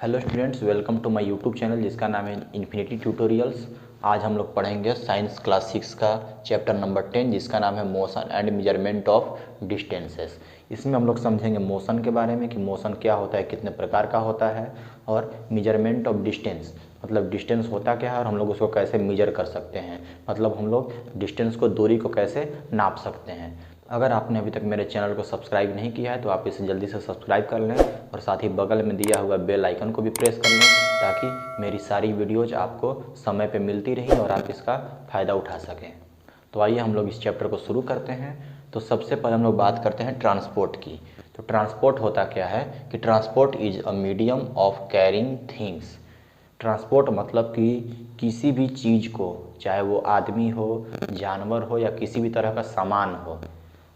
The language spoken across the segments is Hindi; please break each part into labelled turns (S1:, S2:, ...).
S1: Hello students, welcome to my YouTube channel जिसका नाम है इन्फिनिटी ट्यूटोरियल्स। आज हम लोग पढ़ेंगे साइंस क्लास 6 का चैप्टर नंबर 10 जिसका नाम है motion and measurement of distances. इसमें हम लोग समझेंगे मोशन के बारे में कि मोशन क्या होता है, कितने प्रकार का होता है, और मेजरमेंट ऑफ डिस्टेंस मतलब डिस्टेंस होता क्या है और हम लोग उसको कैसे मेजर कर सकते हैं, मतलब हम लोग डिस्टेंस को, दूरी को कैसे नाप सकते हैं। अगर आपने अभी तक मेरे चैनल को सब्सक्राइब नहीं किया है तो आप इसे जल्दी से सब्सक्राइब कर लें और साथ ही बगल में दिया हुआ बेल आइकन को भी प्रेस कर लें ताकि मेरी सारी वीडियोज आपको समय पे मिलती रही और आप इसका फ़ायदा उठा सकें। तो आइए हम लोग इस चैप्टर को शुरू करते हैं। तो सबसे पहले हम लोग बात करते हैं ट्रांसपोर्ट की। तो ट्रांसपोर्ट होता क्या है कि transport is a medium of carrying things. Transport मतलब कि किसी भी चीज़ को, चाहे वो आदमी हो, जानवर हो या किसी भी तरह का सामान हो,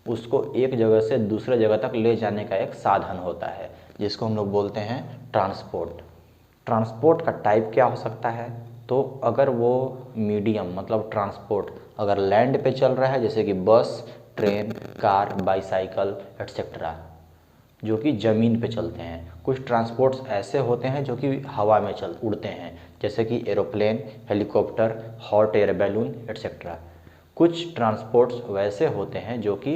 S1: उसको एक जगह से दूसरे जगह तक ले जाने का एक साधन होता है जिसको हम लोग बोलते हैं ट्रांसपोर्ट। ट्रांसपोर्ट का टाइप क्या हो सकता है? तो अगर वो मीडियम मतलब ट्रांसपोर्ट अगर लैंड पे चल रहा है, जैसे कि बस, ट्रेन, कार, बाईसाइकिल एट्सेट्रा, जो कि ज़मीन पे चलते हैं। कुछ ट्रांसपोर्ट्स ऐसे होते हैं जो कि हवा में उड़ते हैं, जैसे कि aeroplane, helicopter, hot air balloon etcetera. कुछ ट्रांसपोर्ट्स वैसे होते हैं जो कि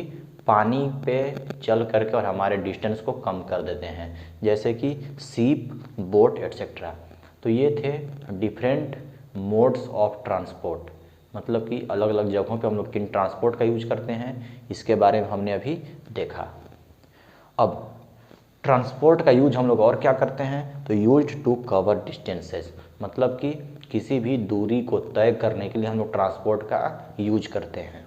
S1: पानी पे चल करके और हमारे डिस्टेंस को कम कर देते हैं, जैसे कि सीप, बोट एट्सेट्रा। तो ये थे डिफरेंट मोड्स ऑफ ट्रांसपोर्ट, मतलब कि अलग अलग जगहों पे हम लोग किन ट्रांसपोर्ट का यूज करते हैं, इसके बारे में हमने अभी देखा। अब ट्रांसपोर्ट का यूज हम लोग और क्या करते हैं? तो यूज टू कवर डिस्टेंसेस, मतलब कि किसी भी दूरी को तय करने के लिए हम लोग ट्रांसपोर्ट का यूज करते हैं।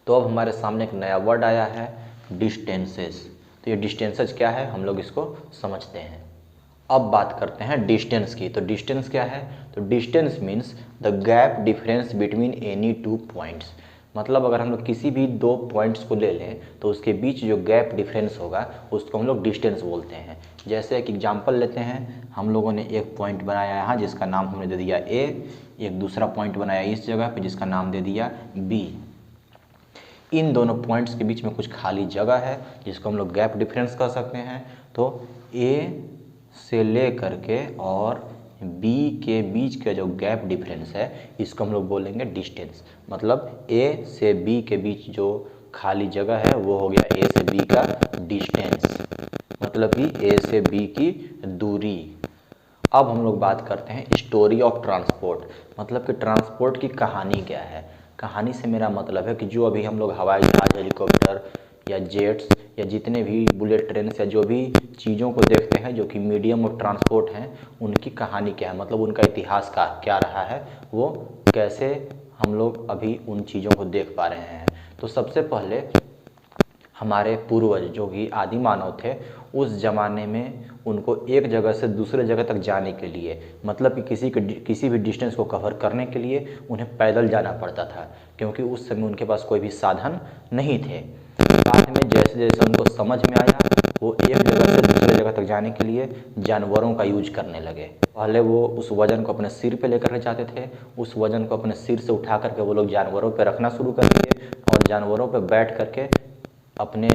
S1: तो अब हमारे सामने एक नया वर्ड आया है, डिस्टेंसेस। तो ये डिस्टेंसेस क्या है, हम लोग इसको समझते हैं। अब बात करते हैं डिस्टेंस की। तो डिस्टेंस क्या है? तो distance means the gap difference between any two points. मतलब अगर हम लोग किसी भी दो पॉइंट्स को ले लें तो उसके बीच जो गैप डिफरेंस होगा उसको हम लोग डिस्टेंस बोलते हैं। जैसे एक एग्जांपल लेते हैं, हम लोगों ने एक पॉइंट बनाया यहाँ जिसका नाम हमने दे दिया ए, एक दूसरा पॉइंट बनाया इस जगह पे जिसका नाम दे दिया बी। इन दोनों पॉइंट्स के बीच में कुछ खाली जगह है जिसको हम लोग गैप डिफरेंस कह सकते हैं। तो ए से ले करके और B के बीच का जो गैप डिफरेंस है इसको हम लोग बोलेंगे डिस्टेंस। मतलब A से B के बीच जो खाली जगह है वो हो गया A से B का डिस्टेंस, मतलब कि A से B की दूरी। अब हम लोग बात करते हैं स्टोरी ऑफ ट्रांसपोर्ट, मतलब कि ट्रांसपोर्ट की कहानी क्या है। कहानी से मेरा मतलब है कि जो अभी हम लोग हवाई जहाज, हेलीकॉप्टर या जेट्स या जितने भी बुलेट ट्रेन या जो भी चीज़ों को देखते हैं जो कि मीडियम ऑफ ट्रांसपोर्ट हैं, उनकी कहानी क्या है, मतलब उनका इतिहास का क्या रहा है, वो कैसे हम लोग अभी उन चीज़ों को देख पा रहे हैं। तो सबसे पहले हमारे पूर्वज जो कि आदि मानव थे, उस ज़माने में उनको एक जगह से दूसरे जगह तक जाने के लिए, मतलब कि किसी भी डिस्टेंस को कवर करने के लिए उन्हें पैदल जाना पड़ता था, क्योंकि उस समय उनके पास कोई भी साधन नहीं थे। बाद में जैसे जैसे उनको समझ में आया, वो एक जगह से दूसरे जगह तक जाने के लिए जानवरों का यूज करने लगे। पहले वो उस वज़न को अपने सिर पे लेकर के जाते थे, उस वज़न को अपने सिर से उठा करके वो लोग जानवरों पे रखना शुरू कर दिए और जानवरों पे बैठ करके अपने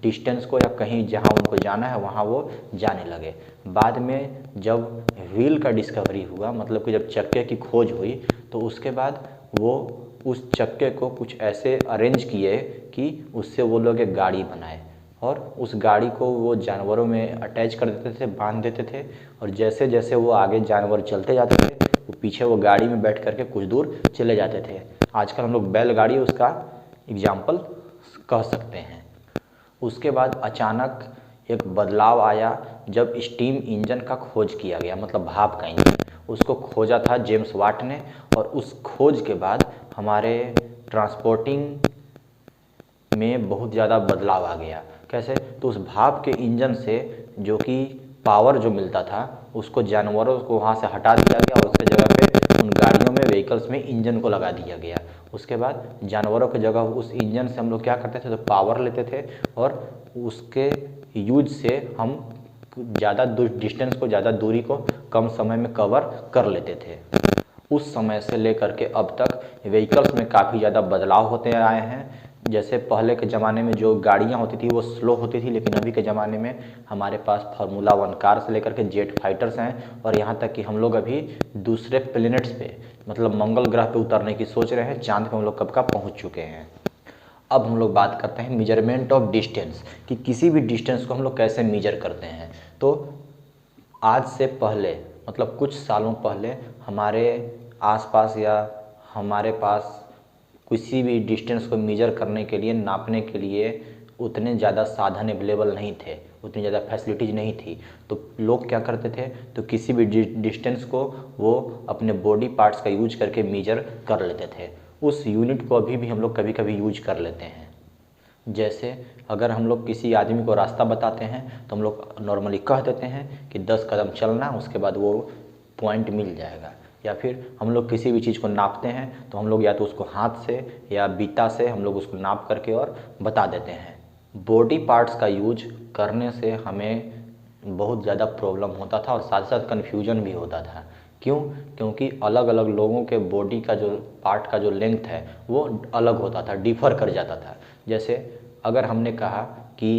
S1: डिस्टेंस को या कहीं जहाँ उनको जाना है वहाँ वो जाने लगे। बाद में जब व्हील का डिस्कवरी हुआ, मतलब कि जब चक्के की खोज हुई, तो उसके बाद वो उस चक्के को कुछ ऐसे अरेंज किए कि उससे वो लोग एक गाड़ी बनाए और उस गाड़ी को वो जानवरों में अटैच कर देते थे, बांध देते थे, और जैसे जैसे वो आगे जानवर चलते जाते थे वो पीछे वो गाड़ी में बैठ करके कुछ दूर चले जाते थे। आजकल हम लोग बैलगाड़ी उसका एग्जाम्पल कह सकते हैं। उसके बाद अचानक एक बदलाव आया जब स्टीम इंजन का खोज किया गया, मतलब भाप का इंजन। उसको खोजा था जेम्स वाट ने, और उस खोज के बाद हमारे ट्रांसपोर्टिंग में बहुत ज़्यादा बदलाव आ गया। कैसे? तो उस भाप के इंजन से जो कि पावर जो मिलता था उसको जानवरों को वहाँ से हटा दिया गया और उसके जगह पे उन गाड़ियों में, व्हीकल्स में इंजन को लगा दिया गया। उसके बाद जानवरों की जगह उस इंजन से हम लोग क्या करते थे, तो पावर लेते थे और उसके यूज से हम ज़्यादा डिस्टेंस को, ज़्यादा दूरी को कम समय में कवर कर लेते थे। उस समय से लेकर के अब तक व्हीकल्स में काफ़ी ज़्यादा बदलाव होते आए हैं। जैसे पहले के ज़माने में जो गाड़ियाँ होती थी वो स्लो होती थी, लेकिन अभी के ज़माने में हमारे पास फार्मूला 1 कार से लेकर के जेट फाइटर्स हैं, और यहाँ तक कि हम लोग अभी दूसरे प्लेनेट्स पे मतलब मंगल ग्रह पे उतरने की सोच रहे हैं। चांद पे हम लोग कब का पहुँच चुके हैं। अब हम लोग बात करते हैं मेजरमेंट ऑफ डिस्टेंस, कि किसी भी डिस्टेंस को हम लोग कैसे मेजर करते हैं। तो आज से पहले मतलब कुछ सालों पहले हमारे आसपास या हमारे पास किसी भी डिस्टेंस को मेजर करने के लिए, नापने के लिए उतने ज़्यादा साधन अवेलेबल नहीं थे, उतनी ज़्यादा फैसिलिटीज़ नहीं थी। तो लोग क्या करते थे, तो किसी भी डिस्टेंस को वो अपने बॉडी पार्ट्स का यूज करके मेजर कर लेते थे। उस यूनिट को अभी भी हम लोग कभी कभी यूज कर लेते हैं। जैसे अगर हम लोग किसी आदमी को रास्ता बताते हैं तो हम लोग नॉर्मली कह देते हैं कि 10 कदम चलना, उसके बाद वो पॉइंट मिल जाएगा। या फिर हम लोग किसी भी चीज़ को नापते हैं तो हम लोग या तो उसको हाथ से या बीता से हम लोग उसको नाप करके और बता देते हैं। बॉडी पार्ट्स का यूज करने से हमें बहुत ज़्यादा प्रॉब्लम होता था और साथ साथ कन्फ्यूजन भी होता था। क्यों? क्योंकि अलग अलग लोगों के बॉडी का जो पार्ट का जो लेंथ है वो अलग होता था, डिफ़र कर जाता था। जैसे अगर हमने कहा कि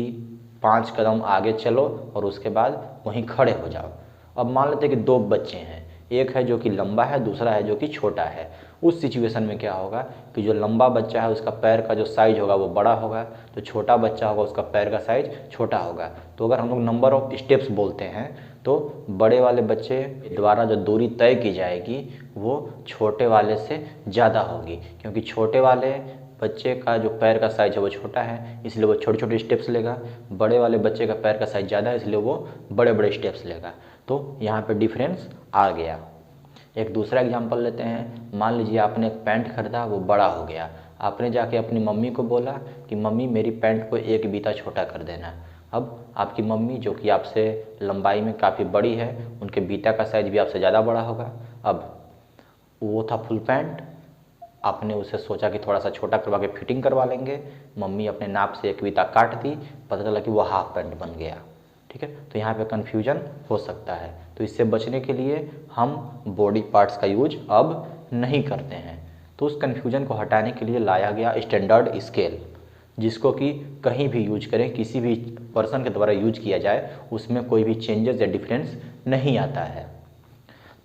S1: 5 कदम आगे चलो और उसके बाद वहीं खड़े हो जाओ। अब मान लेते हैं कि 2 बच्चे हैं, एक है जो कि लंबा है, दूसरा है जो कि छोटा है। उस सिचुएशन में क्या होगा कि जो लंबा बच्चा है उसका पैर का जो साइज होगा वो बड़ा होगा, तो छोटा बच्चा होगा उसका पैर का साइज छोटा होगा। तो अगर हम लोग नंबर ऑफ स्टेप्स बोलते हैं तो बड़े वाले बच्चे द्वारा जो दूरी तय की जाएगी वो छोटे वाले से ज़्यादा होगी, क्योंकि छोटे वाले बच्चे का जो पैर का साइज है वो छोटा है, इसलिए वो छोटे छोटे स्टेप्स लेगा। बड़े वाले बच्चे का पैर का साइज ज़्यादा है, इसलिए वो बड़े बड़े स्टेप्स लेगा। तो यहाँ पे डिफरेंस आ गया। एक दूसरा एग्जांपल लेते हैं। मान लीजिए आपने एक पैंट खरीदा, वो बड़ा हो गया। आपने जाके अपनी मम्मी को बोला कि मम्मी मेरी पैंट को 1 बीता छोटा कर देना। अब आपकी मम्मी जो कि आपसे लंबाई में काफ़ी बड़ी है, उनके बीता का साइज भी आपसे ज़्यादा बड़ा होगा। अब वो था फुल पैंट, आपने उसे सोचा कि थोड़ा सा छोटा करवा के फिटिंग करवा लेंगे। मम्मी अपने नाप से 1 बीता काट दी, पता चला कि वो हाफ पैंट बन गया। ठीक है, तो यहाँ पे कन्फ्यूजन हो सकता है। तो इससे बचने के लिए हम बॉडी पार्ट्स का यूज अब नहीं करते हैं। तो उस कन्फ्यूजन को हटाने के लिए लाया गया स्टैंडर्ड स्केल, जिसको कि कहीं भी यूज करें, किसी भी पर्सन के द्वारा यूज किया जाए, उसमें कोई भी चेंजेस या डिफरेंस नहीं आता है।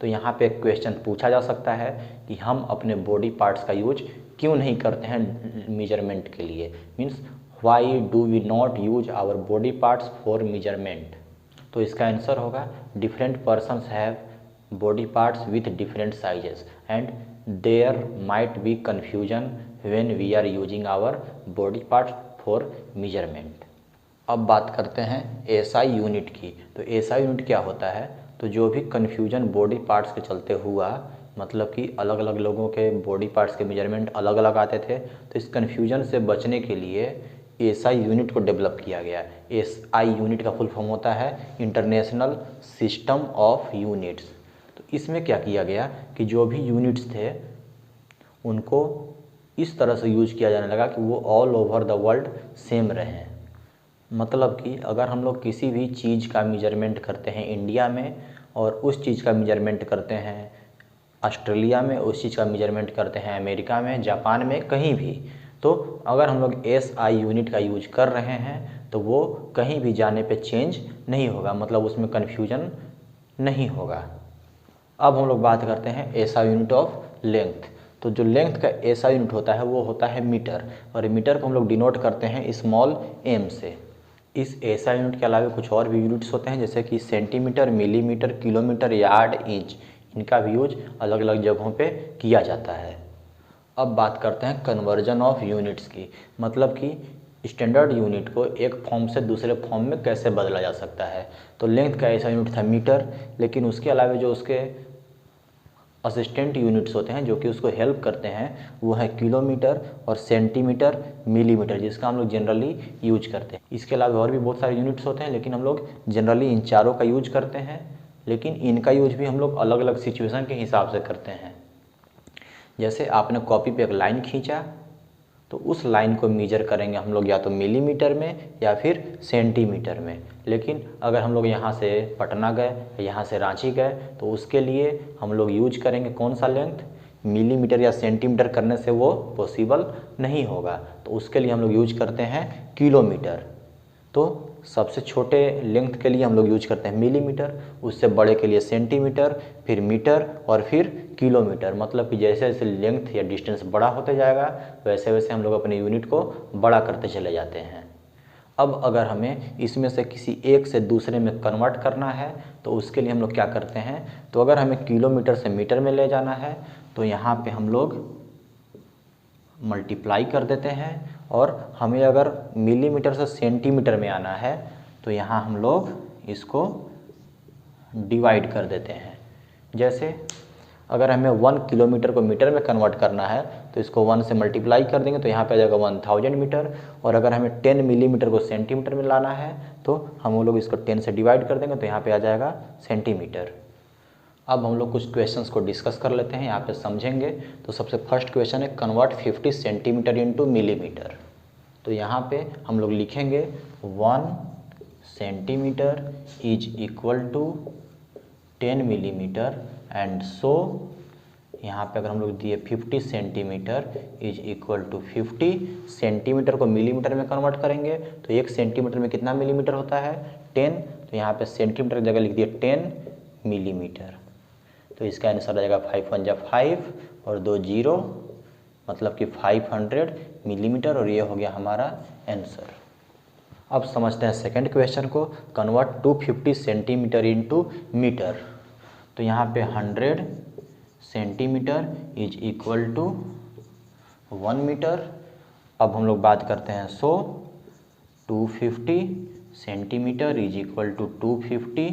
S1: तो यहाँ पे एक क्वेश्चन पूछा जा सकता है कि हम अपने बॉडी पार्ट्स का यूज क्यों नहीं करते हैं मेजरमेंट के लिए। Means why do we not use our body parts for measurement. तो इसका आंसर होगा different persons have body parts with different sizes and there might be confusion when we are using our body parts for measurement. अब बात करते हैं एसआई यूनिट की। तो एसआई यूनिट क्या होता है? तो जो भी कन्फ्यूजन बॉडी पार्ट्स के चलते हुआ, मतलब कि अलग अलग लोगों के बॉडी पार्ट्स के मेजरमेंट अलग अलग आते थे, तो इस कन्फ्यूजन से बचने के लिए एसआई यूनिट को डेवलप किया गया। एसआई यूनिट का फुल फॉर्म होता है इंटरनेशनल सिस्टम ऑफ यूनिट्स। तो इसमें क्या किया गया कि जो भी यूनिट्स थे उनको इस तरह से यूज किया जाने लगा कि वो all over the world same रहें। मतलब कि अगर हम लोग किसी भी चीज़ का मेजरमेंट करते हैं इंडिया में, और उस चीज़ का मेजरमेंट करते हैं ऑस्ट्रेलिया में, उस चीज़ का मेजरमेंट करते हैं अमेरिका में, जापान में, कहीं भी, तो अगर हम लोग एसआई यूनिट का यूज कर रहे हैं तो वो कहीं भी जाने पे चेंज नहीं होगा, मतलब उसमें कन्फ्यूजन नहीं होगा। अब हम लोग बात करते हैं एसआई यूनिट ऑफ लेंथ। तो जो लेंथ का एसआई यूनिट होता है वो होता है मीटर, और मीटर को हम लोग डिनोट करते हैं स्मॉल एम से। इस एसआई यूनिट के अलावा कुछ और भी यूनिट्स होते हैं, जैसे कि centimetre, millimetre, kilometre, yard, inch. इनका भी यूज अलग अलग जगहों पे किया जाता है। अब बात करते हैं कन्वर्जन ऑफ यूनिट्स की, मतलब कि स्टैंडर्ड यूनिट को एक फॉर्म से दूसरे फॉर्म में कैसे बदला जा सकता है। तो लेंथ का ऐसा यूनिट था मीटर, लेकिन उसके अलावा जो उसके असिस्टेंट यूनिट्स होते हैं जो कि उसको हेल्प करते हैं, वो है किलोमीटर और सेंटीमीटर, मिलीमीटर, जिसका हम लोग जनरली यूज करते हैं। इसके अलावा और भी बहुत सारे यूनिट्स होते हैं, लेकिन हम लोग जनरली इन चारों का यूज करते हैं। लेकिन इनका यूज भी हम लोग अलग अलग सिचुएशन के हिसाब से करते हैं। जैसे आपने कॉपी पे एक लाइन खींचा, तो उस लाइन को मेजर करेंगे हम लोग या तो मिलीमीटर में या फिर सेंटीमीटर में। लेकिन अगर हम लोग यहाँ से पटना गए, यहाँ से रांची गए, तो उसके लिए हम लोग यूज करेंगे कौन सा लेंथ? मिलीमीटर या सेंटीमीटर करने से वो पॉसिबल नहीं होगा, तो उसके लिए हम लोग यूज करते हैं किलोमीटर। तो सबसे छोटे लेंथ के लिए हम लोग यूज करते हैं मिलीमीटर, उससे बड़े के लिए सेंटीमीटर, फिर मीटर और फिर किलोमीटर। मतलब कि जैसे जैसे लेंथ या डिस्टेंस बड़ा होते जाएगा वैसे वैसे हम लोग अपने यूनिट को बड़ा करते चले जाते हैं। अब अगर हमें इसमें से किसी एक से दूसरे में कन्वर्ट करना है तो उसके लिए हम लोग क्या करते हैं, तो अगर हमें किलोमीटर से मीटर में ले जाना है तो यहाँ पे हम लोग मल्टीप्लाई कर देते हैं, और हमें अगर मिलीमीटर से सेंटीमीटर में आना है तो यहाँ हम लोग इसको डिवाइड कर देते हैं। जैसे अगर हमें 1 किलोमीटर को मीटर में कन्वर्ट करना है तो इसको 1 से मल्टीप्लाई कर देंगे तो यहाँ पे आ जाएगा 1000 मीटर, और अगर हमें 10 मिलीमीटर को सेंटीमीटर में लाना है तो हम लोग इसको 10 से डिवाइड कर देंगे तो यहाँ पे आ जाएगा सेंटीमीटर। अब हम लोग कुछ क्वेश्चंस को डिस्कस कर लेते हैं, यहाँ पे समझेंगे। तो सबसे फर्स्ट क्वेश्चन है कन्वर्ट 50 सेंटीमीटर इंटू मिलीमीटर। तो यहाँ पे हम लोग लिखेंगे 1 centimetre is equal to 10 millimetre, and so यहाँ पे अगर हम लोग दिए 50 centimetre is equal to 50 centimetre को मिलीमीटर में कन्वर्ट करेंगे तो 1 सेंटीमीटर में कितना मिलीमीटर होता है 10, तो यहाँ पे सेंटीमीटर की जगह लिख दिए 10 मिलीमीटर। तो इसका आंसर आ जाएगा 5 1 जा 5 और 2 0, मतलब कि 500 मिलीमीटर, और ये हो गया हमारा आंसर। अब समझते हैं सेकंड क्वेश्चन को, कन्वर्ट 250 सेंटीमीटर इंटू मीटर। तो यहाँ पे 100 centimetre is equal to 1 metre. अब हम लोग बात करते हैं 250 centimetre is equal to 250।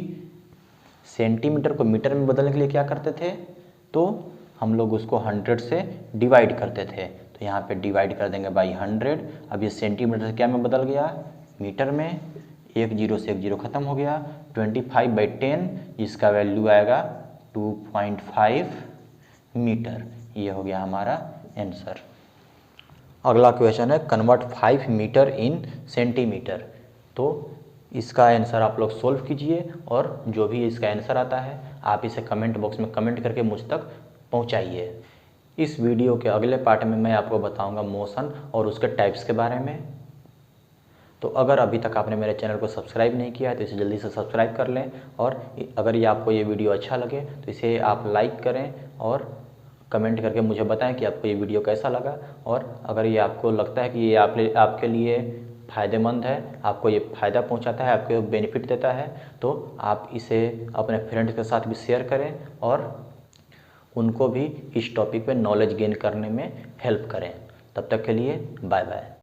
S1: Centimetre को मीटर में बदलने के लिए क्या करते थे, तो हम लोग उसको 100 से डिवाइड करते थे, तो यहाँ पे डिवाइड कर देंगे बाई 100। अब ये सेंटीमीटर से क्या में बदल गया, मीटर में। 1 0 से 1 0 खत्म हो गया। 25/10 जिसका वैल्यू आएगा 2.5 मीटर। ये हो गया हमारा आंसर। अगला क्वेश्चन है कन्वर्ट 5 मीटर इन सेंटीमीटर। तो इसका आंसर आप लोग सोल्व कीजिए, और जो भी इसका आंसर आता है आप इसे कमेंट बॉक्स में कमेंट करके मुझ तक पहुंचाइए। इस वीडियो के अगले पार्ट में मैं आपको बताऊंगा मोशन और उसके टाइप्स के बारे में। तो अगर अभी तक आपने मेरे चैनल को सब्सक्राइब नहीं किया है तो इसे जल्दी से सब्सक्राइब कर लें, और अगर ये आपको ये वीडियो अच्छा लगे तो इसे आप लाइक करें और कमेंट करके मुझे बताएं कि आपको ये वीडियो कैसा लगा। और अगर ये आपको लगता है कि ये आपके लिए फ़ायदेमंद है, आपको ये फ़ायदा पहुंचाता है, आपको बेनिफिट देता है, तो आप इसे अपने फ्रेंड्स के साथ भी शेयर करें और उनको भी इस टॉपिक पे नॉलेज गेन करने में हेल्प करें। तब तक के लिए बाय बाय।